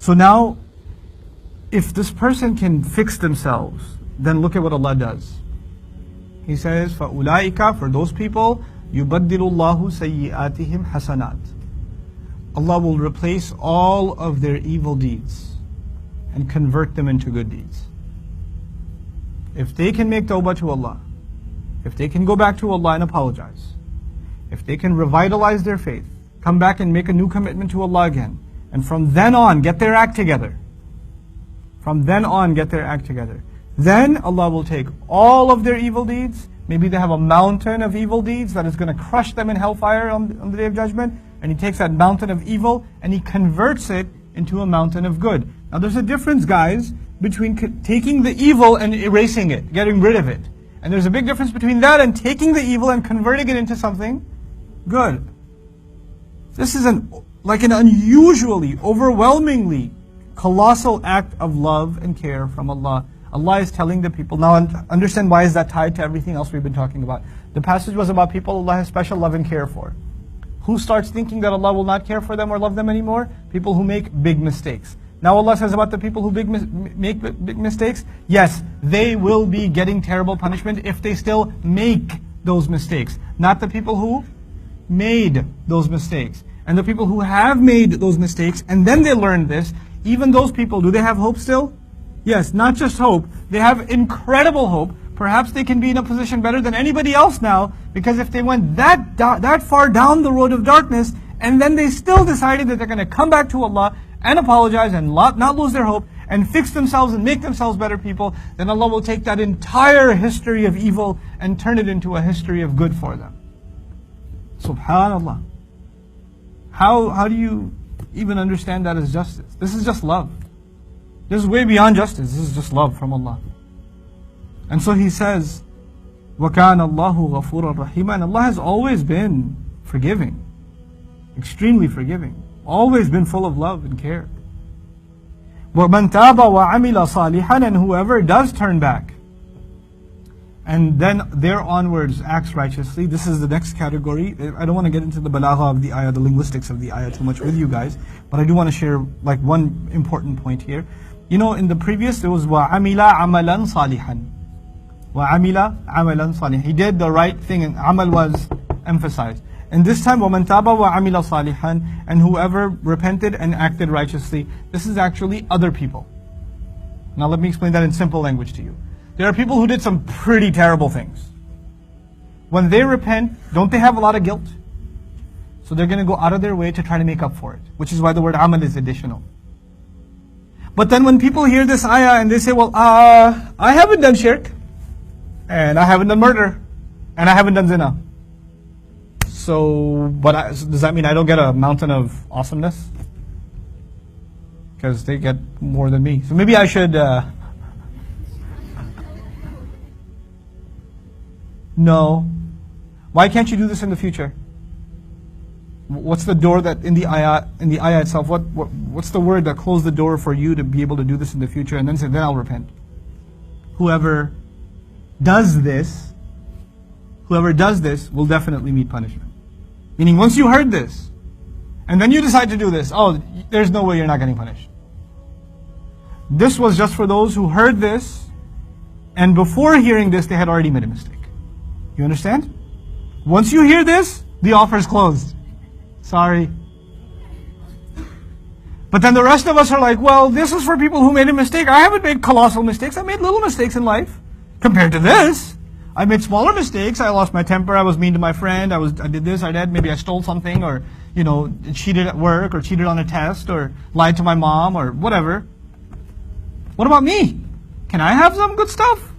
So now, if this person can fix themselves, then look at what Allah does. He says, فَأُولَٰئِكَ, for those people, يُبَدِّلُ اللَّهُ سَيِّئَاتِهِمْ حَسَنَاتٍ. Allah will replace all of their evil deeds and convert them into good deeds. If they can make tawbah to Allah, if they can go back to Allah and apologize, if they can revitalize their faith, come back and make a new commitment to Allah again, and from then on get their act together, then Allah will take all of their evil deeds. Maybe they have a mountain of evil deeds that is going to crush them in hellfire on the Day of Judgment, and He takes that mountain of evil and He converts it into a mountain of good. Now there's a difference, guys, between taking the evil and erasing it, getting rid of it. And there's a big difference between that and taking the evil and converting it into something good. This is like an unusually, overwhelmingly colossal act of love and care from Allah. Allah is telling the people, now understand why is that tied to everything else we've been talking about. The passage was about people Allah has special love and care for. Who starts thinking that Allah will not care for them or love them anymore? People who make big mistakes. Now Allah says about the people who make big mistakes, yes, they will be getting terrible punishment if they still make those mistakes. Not the people who made those mistakes. And the people who have made those mistakes and then they learned this, even those people, do they have hope still? Yes, not just hope, they have incredible hope. Perhaps they can be in a position better than anybody else now, because if they went that far down the road of darkness, and then they still decided that they're going to come back to Allah and apologize and not lose their hope and fix themselves and make themselves better people, then Allah will take that entire history of evil and turn it into a history of good for them. Subhanallah. How do you even understand that as justice? This is just love. This is way beyond justice. This is just love from Allah. And so He says, وَكَانَ اللَّهُ غَفُورًا رَحِيمًا. And Allah has always been forgiving, extremely forgiving, always been full of love and care. وَمَنْ تَابَ وَعَمِلَ صَالِحًا. And whoever does turn back, and then there onwards acts righteously. This is the next category. I don't want to get into the balagha of the ayah, the linguistics of the ayah too much with you guys, but I do want to share like one important point here. You know, in the previous there was وَعَمِلَ عَمَلًا صَالِحًا. وَعَمِلَ عَمَلًا صَالِحًا. He did the right thing, and amal was emphasized. And this time, وَمَنْ تَابَ وَعَمِلَ صَالِحًا. And whoever repented and acted righteously. This is actually other people. Now let me explain that in simple language to you. There are people who did some pretty terrible things. When they repent, don't they have a lot of guilt? So they're going to go out of their way to try to make up for it. Which is why the word amal is additional. But then when people hear this ayah and they say, well, I haven't done shirk, and I haven't done murder, and I haven't done zina. So does that mean I don't get a mountain of awesomeness? Because they get more than me. So maybe I should... No. Why can't you do this in the future? What's the door that in the ayah itself? What's the word that closed the door for you to be able to do this in the future and then say, then I'll repent? Whoever does this will definitely meet punishment. Meaning once you heard this, and then you decide to do this, oh, there's no way you're not getting punished. This was just for those who heard this, and before hearing this, they had already made a mistake. You understand? Once you hear this, the offer is closed. Sorry. But then the rest of us are like, well, this is for people who made a mistake. I haven't made colossal mistakes. I made little mistakes in life. Compared to this, I made smaller mistakes. I lost my temper. I was mean to my friend. I did this, I did. Maybe I stole something, or cheated at work, or cheated on a test, or lied to my mom, or whatever. What about me? Can I have some good stuff?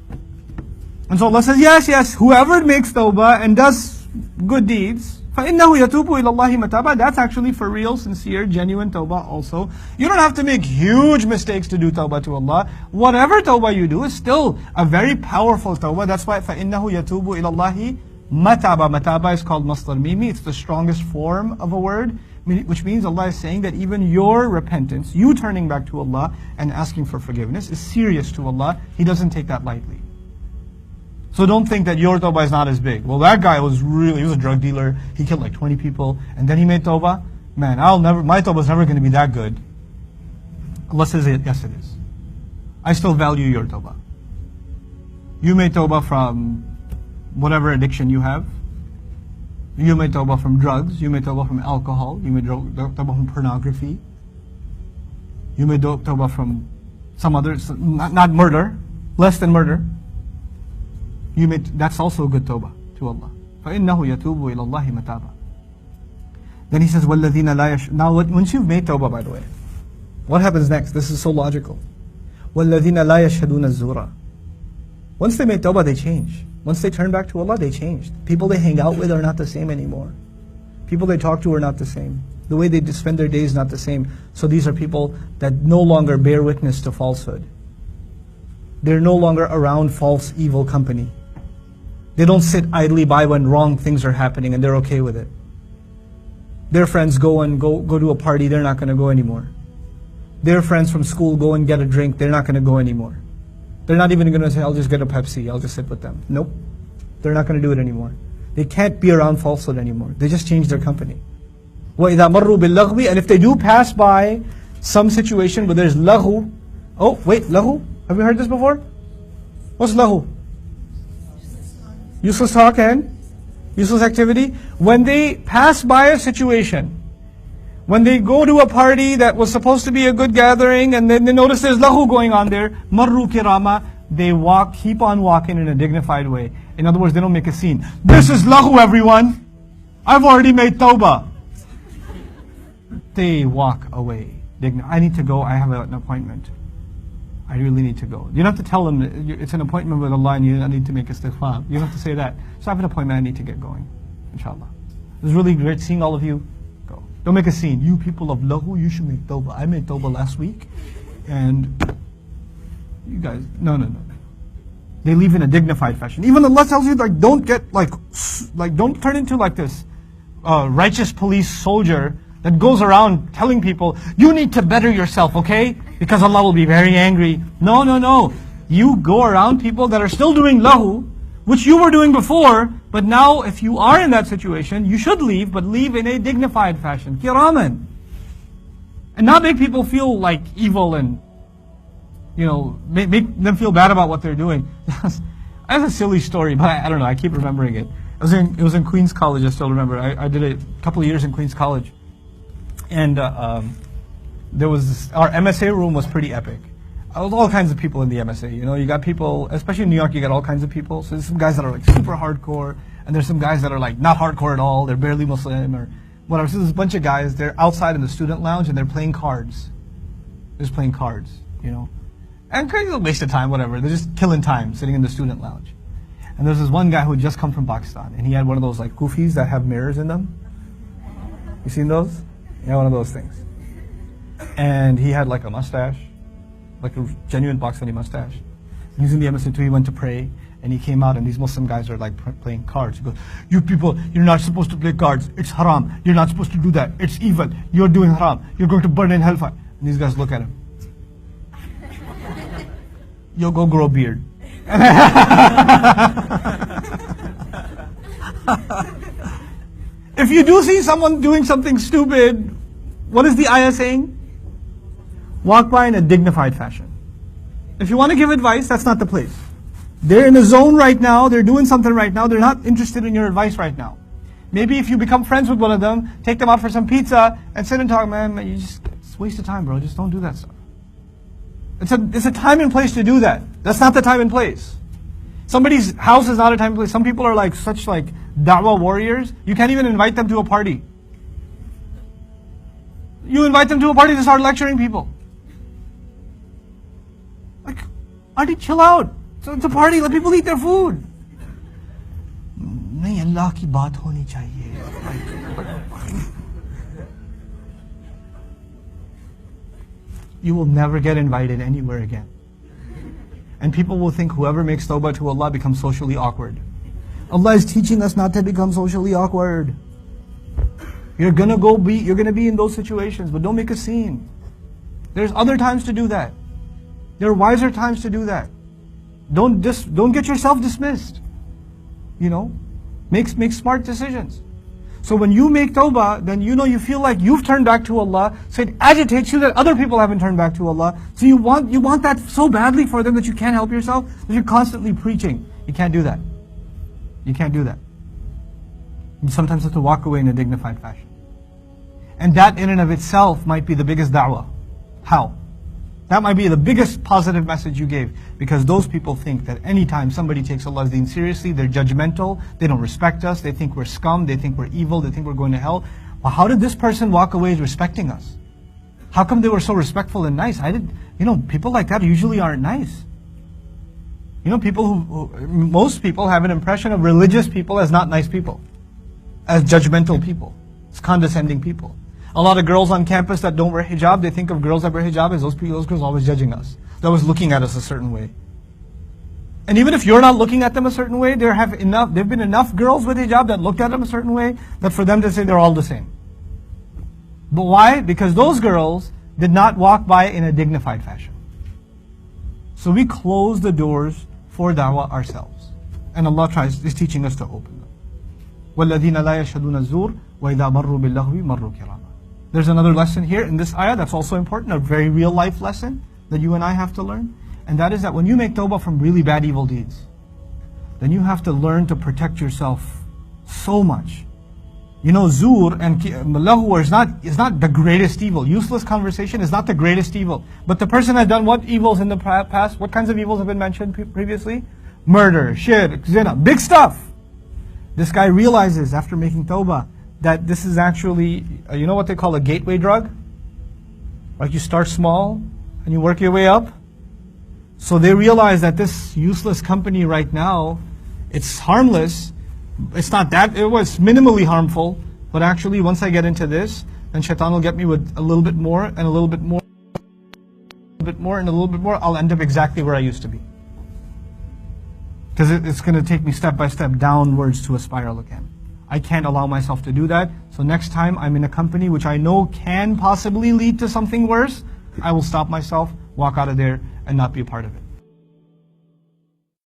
And so Allah says, yes, whoever makes tawbah and does good deeds, فَإِنَّهُ يَتُوبُ إِلَى اللَّهِ مَتَابًا. That's actually for real, sincere, genuine tawbah also. You don't have to make huge mistakes to do tawbah to Allah. Whatever tawbah you do is still a very powerful tawbah. That's why فَإِنَّهُ يَتُوبُ إِلَى اللَّهِ مَتَابًا. Mataba is called masdar mimi. It's the strongest form of a word, which means Allah is saying that even your repentance, you turning back to Allah and asking for forgiveness, is serious to Allah. He doesn't take that lightly. So don't think that your tawbah is not as big. Well, that guy he was a drug dealer. He killed like 20 people, and then he made tawbah. Man, my tawbah is never going to be that good. Allah says, yes it is. I still value your tawbah. You may tawbah from whatever addiction you have. You may tawbah from drugs. You may tawbah from alcohol. You may tawbah from pornography. You may tawbah from some other, not murder, less than murder. That's also a good tawbah to Allah. فَإِنَّهُ يَتُوبُ إِلَى اللَّهِ مَتَابًا. Then he says, وَالَّذِينَ لَا Now, once you've made tawbah, by the way, what happens next? This is so logical. وَالَّذِينَ لَا يَشْهَدُونَ الزُّورَ. Once they made tawbah, they change. Once they turn back to Allah, they changed. People they hang out with are not the same anymore. People they talk to are not the same. The way they spend their days is not the same. So these are people that no longer bear witness to falsehood. They're no longer around false, evil company. They don't sit idly by when wrong things are happening and they're okay with it. Their friends go to a party, they're not going to go anymore. Their friends from school go and get a drink, they're not going to go anymore. They're not even going to say, I'll just get a Pepsi, I'll just sit with them. Nope. They're not going to do it anymore. They can't be around falsehood anymore. They just change their company. وَإِذَا مَرُّوا بِاللَّغْوِ. And if they do pass by some situation where there's lahu. Oh, wait, lahu? Have you heard this before? What's lahu? Useless talk and useless activity. When they pass by a situation, when they go to a party that was supposed to be a good gathering and then they notice there's lahu going on there, marru kirama, they keep on walking in a dignified way. In other words, they don't make a scene. This is lahu, everyone. I've already made tawbah. They walk away. I need to go, I have an appointment. I really need to go. You don't have to tell them it's an appointment with Allah and you need to make istighfar. You don't have to say that. So I have an appointment, I need to get going. Inshallah. It was really great seeing all of you. Go. Don't make a scene. You people of lahu, you should make tawbah. I made tawbah last week. And you guys, no. They leave in a dignified fashion. Even Allah tells you, don't get don't turn into like this righteous police soldier that goes around telling people, you need to better yourself, okay? Because Allah will be very angry. No. You go around people that are still doing lahu, which you were doing before, but now if you are in that situation, you should leave, but leave in a dignified fashion. Kiraman. And not make people feel like evil and, make them feel bad about what they're doing. That's a silly story, but I don't know, I keep remembering it. It was in Queen's College, I still remember. I did it a couple of years in Queen's College. And there was our MSA room was pretty epic. All kinds of people in the MSA. You got people, especially in New York, you got all kinds of people. So there's some guys that are like super hardcore, and there's some guys that are like not hardcore at all. They're barely Muslim or whatever. So there's a bunch of guys. They're outside in the student lounge and they're playing cards. They're just playing cards, and kind of a waste of time, whatever. They're just killing time sitting in the student lounge. And there's this one guy who had just come from Pakistan, and he had one of those like kufis that have mirrors in them. You seen those? Yeah, one of those things. And he had like a mustache, like a genuine Pakistani mustache. He was in the MSA too, he went to pray, and he came out and these Muslim guys are like playing cards. He goes, you people, you're not supposed to play cards. It's haram. You're not supposed to do that. It's evil. You're doing haram. You're going to burn in hellfire. And these guys look at him. Yo, go grow a beard. If you do see someone doing something stupid, what is the ayah saying? Walk by in a dignified fashion. If you want to give advice, that's not the place. They're in a zone right now, they're doing something right now, they're not interested in your advice right now. Maybe if you become friends with one of them, take them out for some pizza and sit and talk, man, it's a waste of time, bro, just don't do that stuff. It's a time and place to do that. That's not the time and place. Somebody's house is not a time and place. Some people are like such like da'wah warriors, you can't even invite them to a party. You invite them to a party to start lecturing people. Like, auntie, chill out. It's a party, let people eat their food. Nahi, Allah ki baat honi chahiye. You will never get invited anywhere again. And people will think whoever makes tawbah to Allah becomes socially awkward. Allah is teaching us not to become socially awkward. You're gonna be in those situations, but don't make a scene. There's other times to do that. There are wiser times to do that. Don't get yourself dismissed. Make smart decisions. So when you make tawbah, then you feel like you've turned back to Allah. So it agitates you that other people haven't turned back to Allah. So you want that so badly for them that you can't help yourself, that you're constantly preaching. You can't do that. You can't do that. You sometimes have to walk away in a dignified fashion. And that in and of itself might be the biggest da'wah. How? That might be the biggest positive message you gave. Because those people think that anytime somebody takes Allah's deen seriously, they're judgmental, they don't respect us, they think we're scum, they think we're evil, they think we're going to hell. Well, how did this person walk away respecting us? How come they were so respectful and nice? People like that usually aren't nice. Most people have an impression of religious people as not nice people, as judgmental people, as condescending people. A lot of girls on campus that don't wear hijab, they think of girls that wear hijab as those girls always judging us. They're always looking at us a certain way. And even if you're not looking at them a certain way, there have been enough girls with hijab that looked at them a certain way, that for them to say they're all the same. But why? Because those girls did not walk by in a dignified fashion. So we close the doors for da'wah ourselves. And Allah is teaching us to open them. وَالَّذِينَ لَا يَشْهَدُونَ الزُّورَ وَإِذَا مَرُّوا بِاللَّغْوِ مَرُّوا كِرَامًا. There's another lesson here in this ayah that's also important, a very real life lesson that you and I have to learn. And that is that when you make tawbah from really bad evil deeds, then you have to learn to protect yourself so much. Zur and lahu is not the greatest evil. Useless conversation is not the greatest evil. But the person has done what evils in the past? What kinds of evils have been mentioned previously? Murder, shirk, zina, big stuff. This guy realizes after making tawbah that this is actually, what they call a gateway drug? Like you start small and you work your way up. So they realize that this useless company right now, it's harmless. It's not that, it was minimally harmful, but actually once I get into this, then shaitan will get me with a little bit more, and a little bit more, and a little bit more, I'll end up exactly where I used to be. Because it's going to take me step by step downwards to a spiral again. I can't allow myself to do that, so next time I'm in a company which I know can possibly lead to something worse, I will stop myself, walk out of there, and not be a part of it.